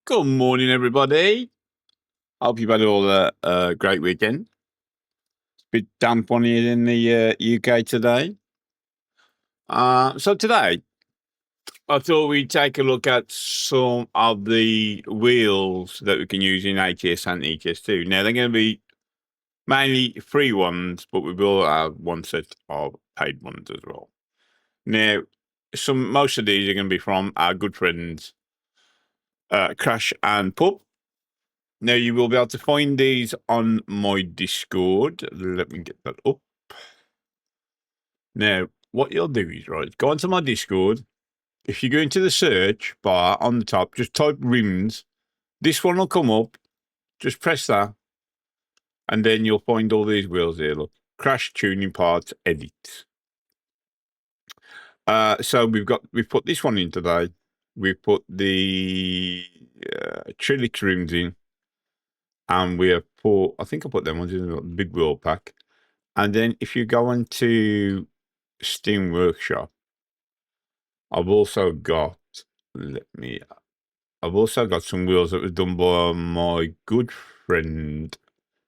Good morning, everybody. Hope you've had all a great weekend. It's a bit damp on here in the UK today. So today, I thought we'd take a look at some of the wheels that we can use in ATS and ETS2. Now, they're going to be mainly free ones, but we will have one set of paid ones as well. Now, most of these are going to be from our good friends, Crash and Pub. Now, you will be able to find these on my Discord. Let me get that up. Now, what you'll do is, right, go onto my Discord. If you go into the search bar on the top, just type rims. This one will come up. Just press that. And then you'll find all these wheels here. Look, Crash Tuning Parts Edit. So we've put this one in today. We've put the Trilix rims in. And we have put, I think I put them ones in the big wheel pack. And then if you go into Steam Workshop, I've also got some wheels that were done by my good friend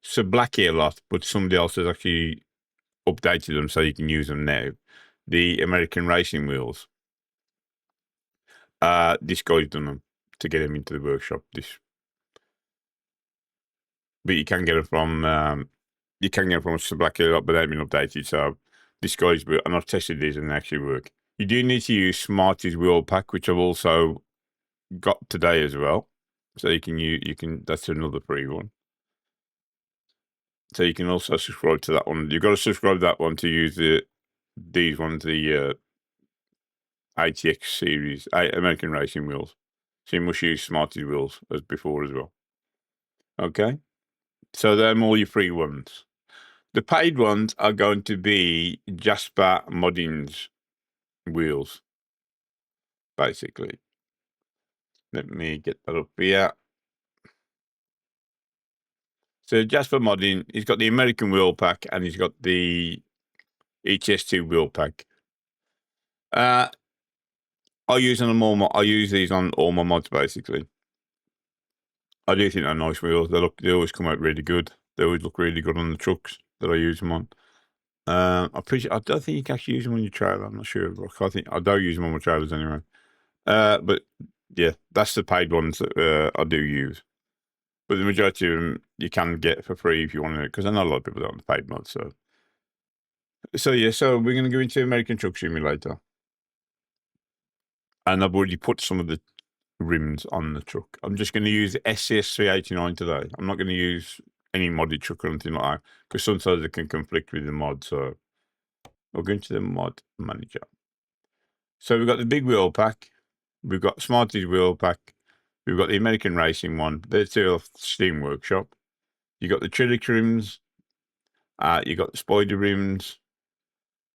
Sir Blackie a lot, but somebody else has actually updated them so you can use them now. The American racing wheels. This guy's done them to get them into the workshop. But you can get it from Sir Blackie a lot, but they've been updated. So this guy's, and I've tested these and they actually work. You do need to use Smarties wheel pack, which I've also got today as well. So you can that's another free one. So you can also subscribe to that one. You've got to subscribe to that one to use these ones, the ATX series, American racing wheels. So you must use Smarties wheels as before as well. Okay. So they're all your free ones. The paid ones are going to be Jasper Modding's wheels, basically. Let me get that up here. So Jasper Modding, he's got the American wheel pack and he's got the ETS2 wheel pack. I use these on all my mods basically. I do think they're nice wheels. They always come out really good. They always look really good on the trucks that I use them on. I don't think you can actually use them on your trailer. I'm not sure. I don't use them on my trailers anyway. But yeah, that's the paid ones that I do use. But the majority of them you can get for free if you want to, because I know a lot of people don't want the paid mods. So yeah, so we're going to go into American Truck Simulator. And I've already put some of the rims on the truck. I'm just going to use the SCS 389 today. I'm not going to use any modded truck or anything like that, because sometimes it can conflict with the mod. So we'll go into the mod manager. So we've got the big wheel pack. We've got Smarties wheel pack. We've got the American racing one. They're two off Steam Workshop. You got the Trilix rims. You got the Spider rims.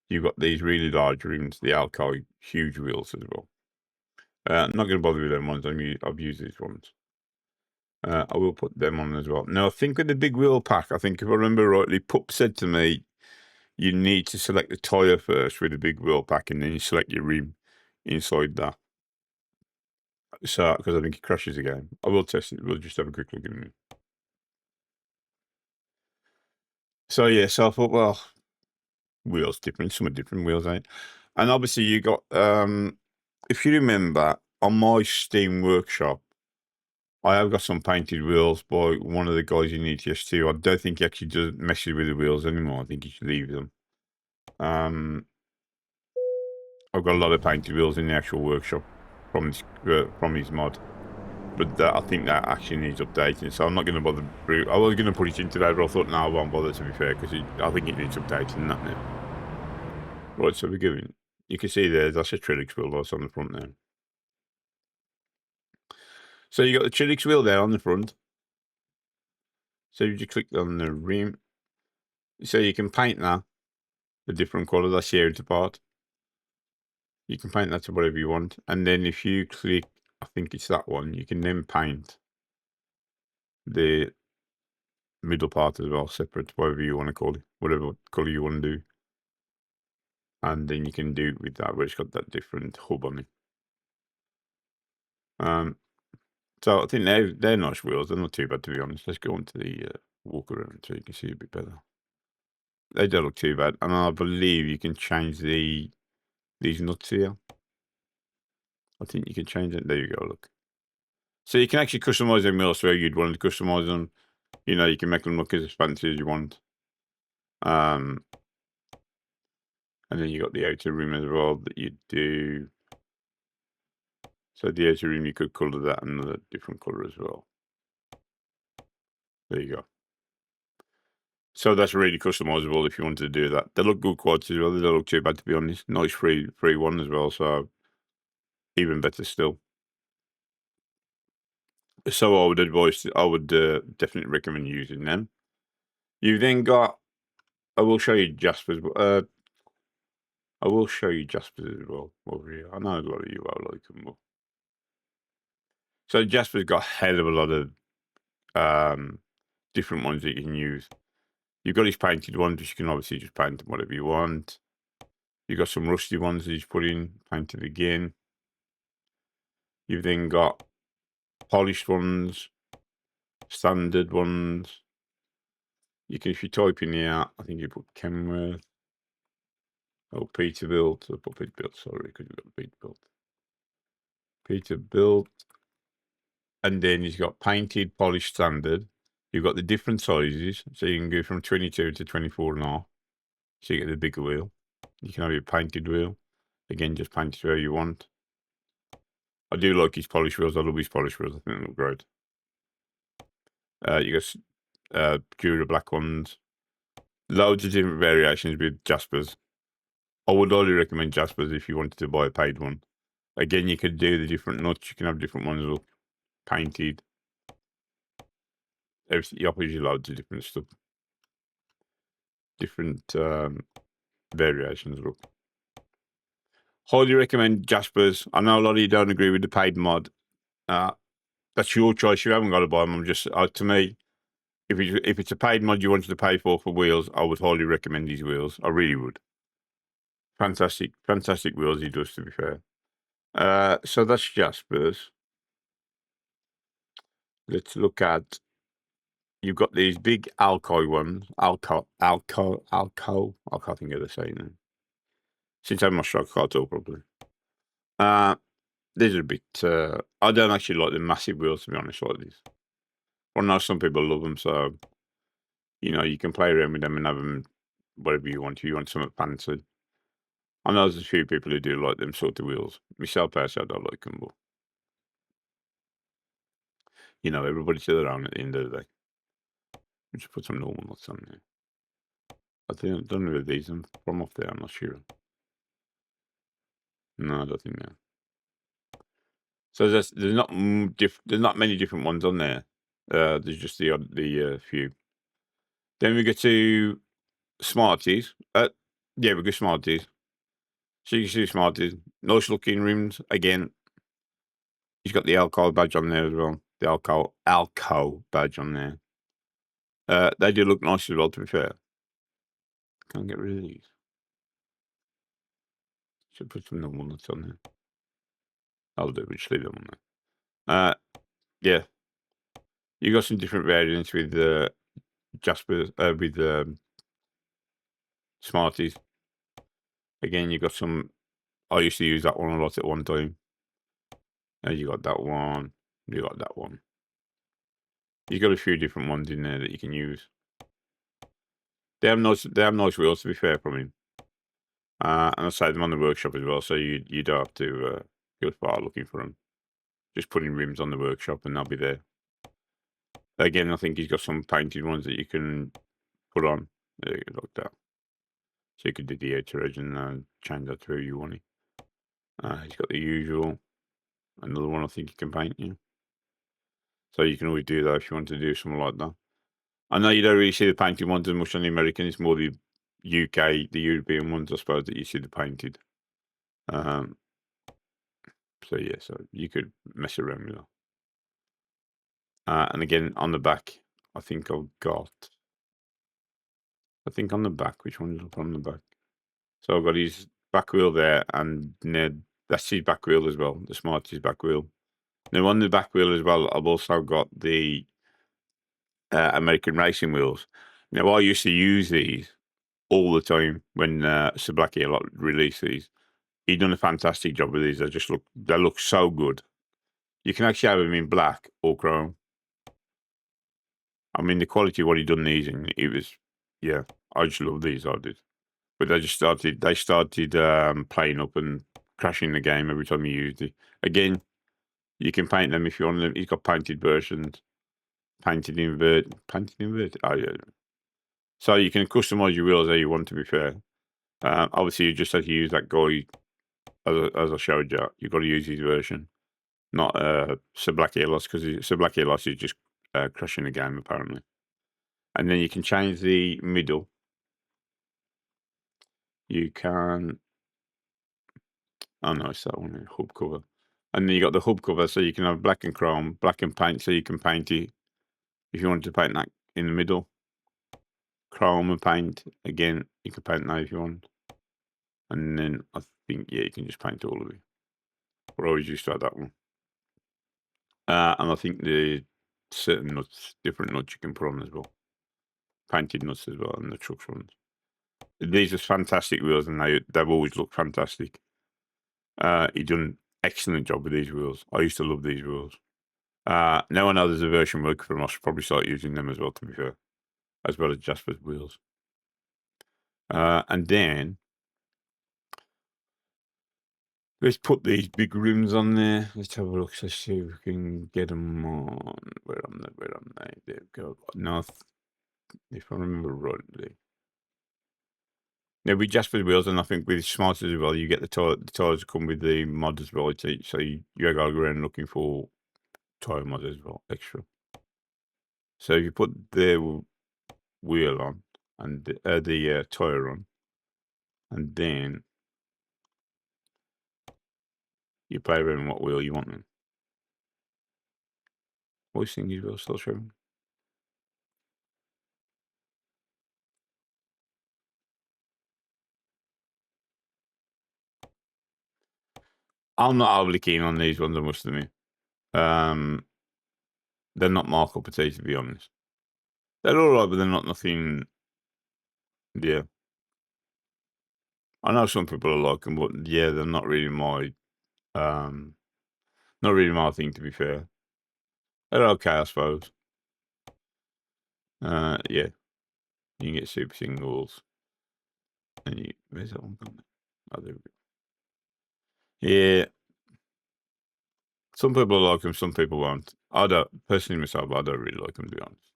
You've got these really large rims, the Alcoy huge wheels as well. I'm not going to bother with them ones. I've used these ones. I will put them on as well. Now, I think with the big wheel pack, I think if I remember rightly, Pup said to me, you need to select the tyre first with the big wheel pack, and then you select your rim inside that. So, because I think it crashes again. I will test it. We'll just have a quick look at it. So, yeah, so I thought, well, wheels different. Some are different wheels, ain't. And obviously, you got, if you remember, on my Steam Workshop, I have got some painted wheels by one of the guys in ETS2. I don't think he actually does messes with the wheels anymore. I think he should leave them. I've got a lot of painted wheels in the actual workshop from his mod, but I think that actually needs updating. So I'm not going to bother. I was going to put it in today, but I thought, no, I won't bother, to be fair, because I think it needs updating. That now. Right, so we're going. You can see that's a Trilix wheel that's on the front there. So you got the Trilix wheel there on the front. So you just click on the rim. So you can paint that a different colour. That's here into part. You can paint that to whatever you want. And then if you click, I think it's that one, you can then paint the middle part as well, separate, whatever you want to call it, whatever colour you want to do. And then you can do it with that, where it's got that different hub on it. So I think they're nice wheels. They're not too bad, to be honest. Let's go on to the walk around so you can see a bit better. They don't look too bad, and I believe you can change these nuts here. I think you can change it. There you go. Look. So you can actually customize them wheels where you'd want to customize them. You know, you can make them look as fancy as you want. And then you got the outer rim as well that you do. So the outer rim, you could color that another different color as well. There you go. So that's really customizable if you wanted to do that. They look good quads as well. They don't look too bad, to be honest. Nice free one as well. So even better still. So I would definitely recommend using them. You've then got, I will show you Jaspers. I will show you Jaspers as well over here. I know a lot of you will like them more. So Jasper's got a hell of a lot of different ones that you can use. You've got his painted ones, which you can obviously just paint them whatever you want. You've got some rusty ones that you put in, painted again. You've then got polished ones, standard ones. You can, if you type in here, I think you put Kenworth. Oh, Peterbilt. I put Peterbilt, sorry, because you've got Peterbilt. Peterbilt. And then you've got painted, polished, standard. You've got the different sizes, so you can go from 22 to 24 and a half. So you get the bigger wheel. You can have your painted wheel. Again, just paint it where you want. I do like his polished wheels. I love his polished wheels. I think they look great. You got Dura black ones. Loads of different variations with Jaspers. I would highly recommend Jaspers if you wanted to buy a paid one. Again, you could do the different nuts. You can have different ones look painted. He offers you loads of different stuff. Different variations look. Highly recommend Jaspers. I know a lot of you don't agree with the paid mod. That's your choice. You haven't got to buy them. I'm just to me, if it's a paid mod you wanted to pay for wheels, I would highly recommend these wheels. I really would. Fantastic wheels he does, to be fair. So that's Jaspers. Let's look at. You've got these big Alco ones. Alco. I can't think of the saying now. Since I'm not sure, I can't talk properly. These are a bit. I don't actually like the massive wheels, to be honest, like these. I know some people love them, so you know you can play around with them and have them whatever you want. If you want something fancy, I know there's a few people who do like them sort of wheels. Myself personally, I don't like them, but you know, everybody to their own at the end of the day. We should put some normal nuts on there. I think I don't know if these are from off there. I'm not sure. No, I don't think so. So there's not many different ones on there. There's just the few. Then we get to Smarties. Yeah, we go Smarties. So you can see Smarties. Nice looking rims. Again, he's got the alcohol badge on there as well. The alcohol badge on there. They do look nice as well, to be fair. Can't get rid of these. Should put some normal nuts on there. I'll do it. Just leave them on there. Yeah. You got some different variants with Jasper with Smarties. Again, you got some. I used to use that one a lot at one time. You got that one. You got that one. You got a few different ones in there that you can use. They have nice wheels, to be fair, from him. And I say them on the workshop as well, so you don't have to go far looking for them. Just putting rims on the workshop and they'll be there. Again, I think he's got some painted ones that you can put on. There you go, like that. So you could do the outer edge and change that to where you want it. He's got the usual. Another one I think you can paint, yeah. So you can always do that if you want to do something like that. I know you don't really see the painted ones as much on the American. It's more the UK, the European ones, I suppose, that you see the painted. So yeah, so you could mess around with that. And again, on the back, I think on the back, which one is up on the back? So I've got his back wheel there, and that's his back wheel as well. The Smarties back wheel. Now on the back wheel as well, I've also got the American racing wheels. Now I used to use these all the time when Sublaki a lot released these. He done a fantastic job with these. They look so good. You can actually have them in black or chrome. I mean, the quality of what he done these in, it was, yeah, I just love these. I did, but they started playing up and crashing the game every time you used it. Again, you can paint them if you want them. He's got painted versions, painted invert. Oh yeah. So you can customize your wheels how you want. To be fair, obviously you just have to use that guy as I showed you. You've got to use his version, not Sublaki Elos, because Sublaki Elos is just crashing the game apparently. And then you can change the middle. You can. Oh no, it's that one. Hub cover. And then you got the hub cover, so you can have black and chrome, black and paint, so you can paint it if you want to paint that in the middle. Chrome and paint again. You can paint that if you want. And then I think you can just paint all of it. But I always used to have that one. And I think the certain nuts, different nuts you can put on as well. Painted nuts as well, and the trucks ones. These are fantastic wheels, and they've always looked fantastic. He done an excellent job with these wheels. I used to love these wheels. Now I know there's a version working for them. I should probably start using them as well, to be fair, as well as Jasper's wheels. And then let's put these big rims on there. Let's have a look. Let's see if we can get them on. Where are they? There we go. No, if I remember rightly. Yeah, with Jasper's wheels, and I think with Smarters as well, you get the tires that come with the mod as well. So you gotta go around looking for tire mods as well, extra. So if you put the wheel on and the tire on, and then you play around what wheel you want them. Voice thing as well, still showing. I'm not overly keen on these ones, I must admit. They're not my cup of tea, to be honest. They're all right, but they're not nothing. Yeah, I know some people like them, but yeah, they're not really my not really my thing. To be fair, they're okay, I suppose. Yeah, you can get super singles, and where's that one gone? Oh, there we go. Yeah, some people like them, some people won't. I don't personally myself. I don't really like them, to be honest.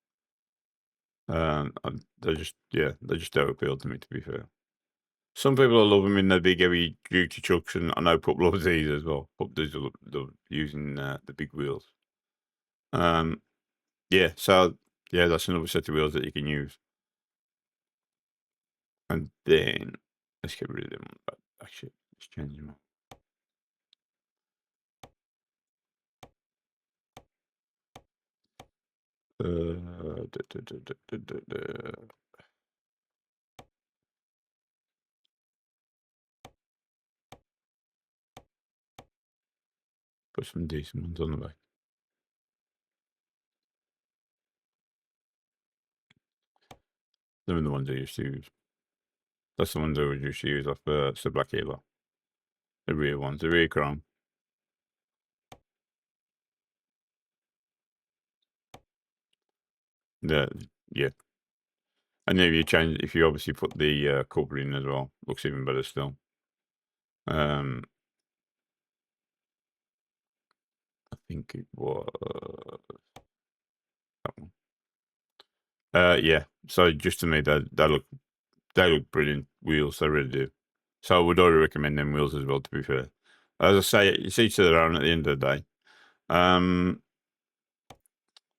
They just don't appeal to me. To be fair. Some people love them in the big heavy duty trucks, and I know Pup loves these as well. Pup does love using the big wheels. Yeah, so yeah, that's another set of wheels that you can use. And then let's get rid of them. Actually, let's change them up. Put some decent ones on the back. Them are the ones I used to use. That's the ones I would used to use off the Black Halo. The rear ones, the rear chrome. Yeah. And then if you obviously put the cover in as well, looks even better still. I think it was that one. Yeah. So just to me, they look brilliant wheels. They really do. So I would already recommend them wheels as well. To be fair, as I say, it's each to their own. At the end of the day,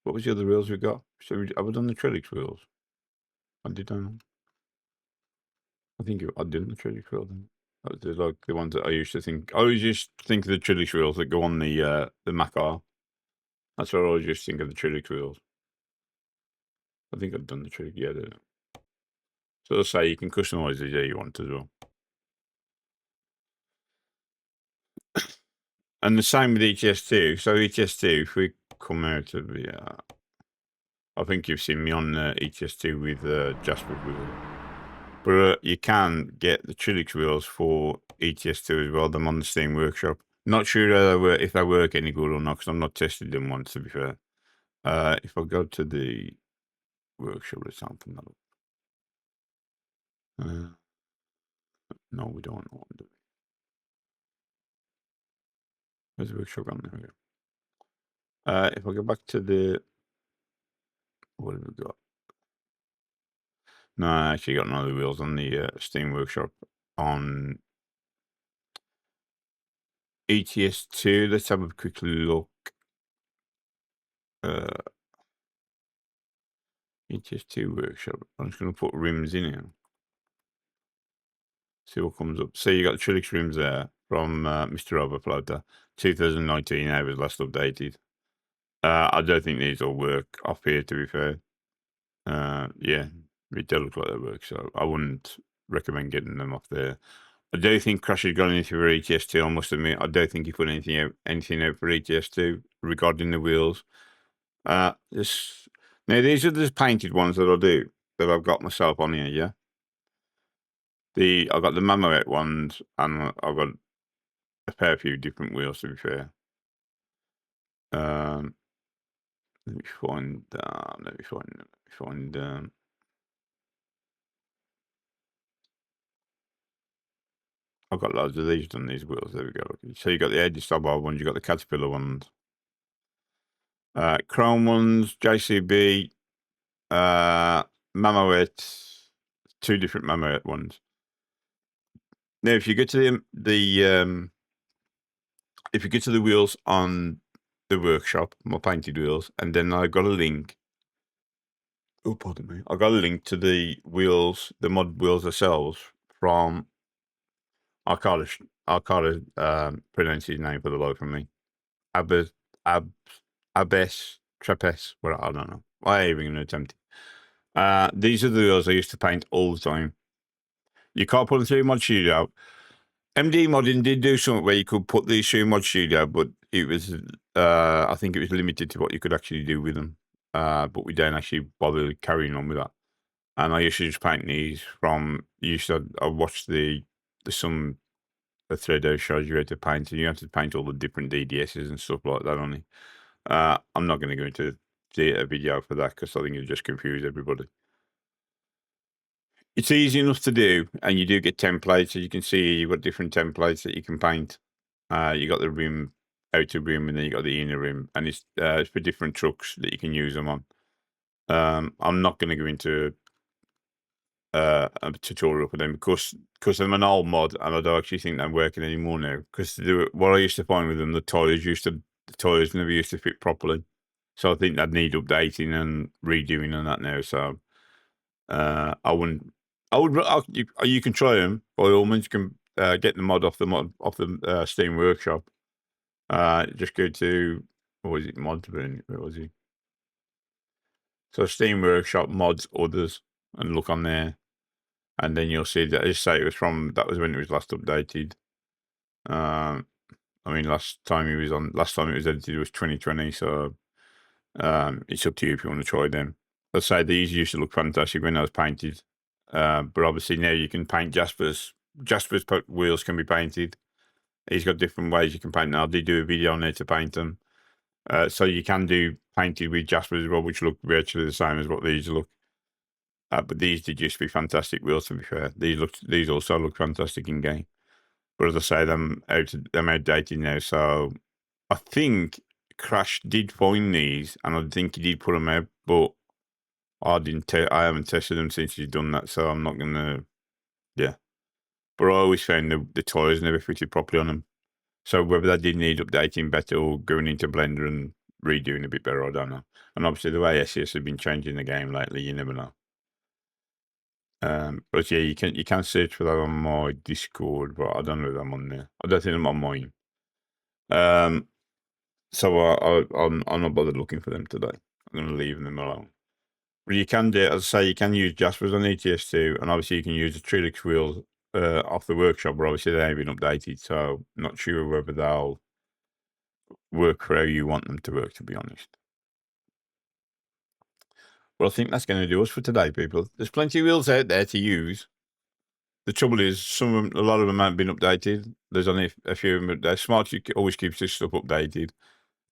what was the other wheels we got? So have we done the Trellix wheels? I did. I think I did the Trellix wheels. That was like the ones that I used to think. I always used to think of the Trellix wheels that go on the Mac R. That's what I always used to think of the Trellix wheels. I think I've done the Trellix. Yeah. So let's say you can customize these how you want as well. And the same with ETS2. So ETS2, if we come out of the, I think you've seen me on ETS2 with Jasper's wheel. But you can get the Trilix wheels for ETS2 as well. Them on the Steam Workshop. Not sure if they work any good or not, because I've not tested them once, to be fair. If I go to the workshop, let's open that up. No, we don't want to. Where's the workshop on there? If I go back to the, what have we got? No, I actually got none of the wheels on the Steam Workshop on ETS2. Let's have a quick look. ETS2 Workshop. I'm just going to put rims in here. See what comes up. So you got the Trilix rims there from Mr. Overfloater. 2019, I was last updated. I don't think these will work off here, to be fair. Yeah, it does look like they work, so I wouldn't recommend getting them off there. I don't think Crash has got anything for ETS2, I must admit. I don't think he put anything out for ETS2 regarding the wheels. Now, these are the painted ones that I'll do, that I've got myself on here, yeah? I've got the Mammoet ones, and I've got a fair few different wheels, to be fair. Let me find, I've got loads of these on these wheels. There we go. So you got the Eddie Stobart ones, you got the Caterpillar ones, Chrome ones, JCB, Mammoet, 2 different Mammoet ones. Now, if you get to if you get to the wheels on the workshop, my painted wheels, and then I've got a link. Oh, pardon me. I've got a link to the wheels, the mod wheels themselves from. I can't pronounce his name for the life of me. Abes Trapes. Well, I don't know. I ain't even going to attempt it. These are the wheels I used to paint all the time. You can't put them through Mod Studio. MD Modding did do something where you could put these through Mod Studio, but it was, I think it was limited to what you could actually do with them. But we don't actually bother carrying on with that. And I used to just paint these from. I watched the thread shows you how to paint, and you have to paint all the different DDSs and stuff like that on it. I'm not going to go into a video for that because I think it'll just confuse everybody. It's easy enough to do, and you do get templates. As you can see, you've got different templates that you can paint. You got the rim, outer rim, and then you got the inner rim, and it's for different trucks that you can use them on. I'm not going to go into a tutorial for them because I'm an old mod, and I don't actually think they're working anymore now. Because what I used to find with them, the tires never used to fit properly, so I think they'd need updating and redoing and that now. So I wouldn't. You can try them by all means. You can get the mod off the Steam Workshop. Just go to, what was it, mods? Where was he? So Steam Workshop mods others, and look on there, and then you'll see that. Just say that was when it was last updated. I mean, last time it was edited was 2020. So it's up to you if you want to try them. Let's say these used to look fantastic when I was painted. But obviously now you can paint Jasper's wheels can be painted. He's got different ways you can paint now. I did do a video on there to paint them. So you can do painted with Jasper's as well, which look virtually the same as what these look. But these did used to be fantastic wheels, to be fair. These also look fantastic in game. But as I say, I'm outdated now. So I think Crash did find these, and I think he did put them out, but I haven't tested them since he's done that, so I'm not gonna. Yeah, but I always found the tires never fitted properly on them. So whether that did need updating better or going into Blender and redoing a bit better, I don't know. And obviously the way SES have been changing the game lately, you never know. But yeah, you can search for that on my Discord, but I don't know if I'm on there. I don't think I'm on mine. So I'm not bothered looking for them today. I'm going to leave them alone. But you can do, as I say, you can use Jasper's on ETS2, and obviously you can use the Trilix wheels off the workshop, but obviously they haven't been updated, so I'm not sure whether they'll work for how you want them to work, to be honest. Well, I think that's going to do us for today, people. There's plenty of wheels out there to use. The trouble is, some of them, a lot of them haven't been updated. There's only a few of them. Smart always keeps this stuff updated.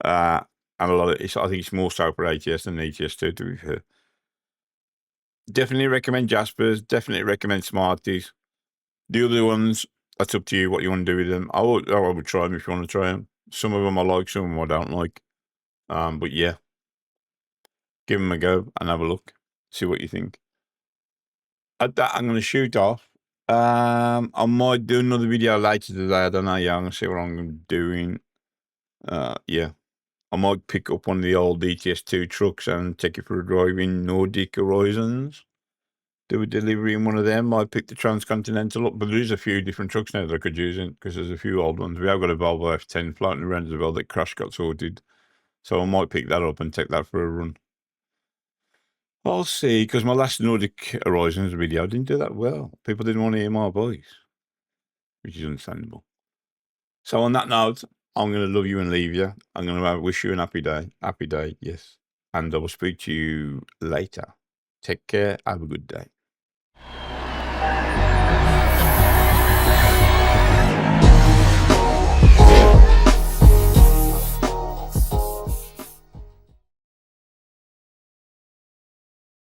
And a lot of I think it's more so for ATS than ETS2, to be fair. Definitely recommend Jaspers. Definitely recommend Smarties. The other ones, that's up to you what you want to do with them. I would try them if you want to try them. Some of them I like, some of them I don't like. But yeah, give them a go and have a look. See what you think. At that, I'm going to shoot off. I might do another video later today. I don't know. Yeah, I'm going to see what I'm doing. Yeah. I might pick up one of the old ETS2 trucks and take it for a drive in Nordic Horizons. Do a delivery in one of them. Might pick the Transcontinental up, but there is a few different trucks now that I could use it because there's a few old ones. We have got a Volvo F10 floating around as well that crash got sorted. So I might pick that up and take that for a run. I'll see, because my last Nordic Horizons video didn't do that well. People didn't want to hear my voice, which is understandable. So on that note, I'm going to love you and leave you. I'm going to wish you an happy day. Happy day, yes. And I will speak to you later. Take care. Have a good day.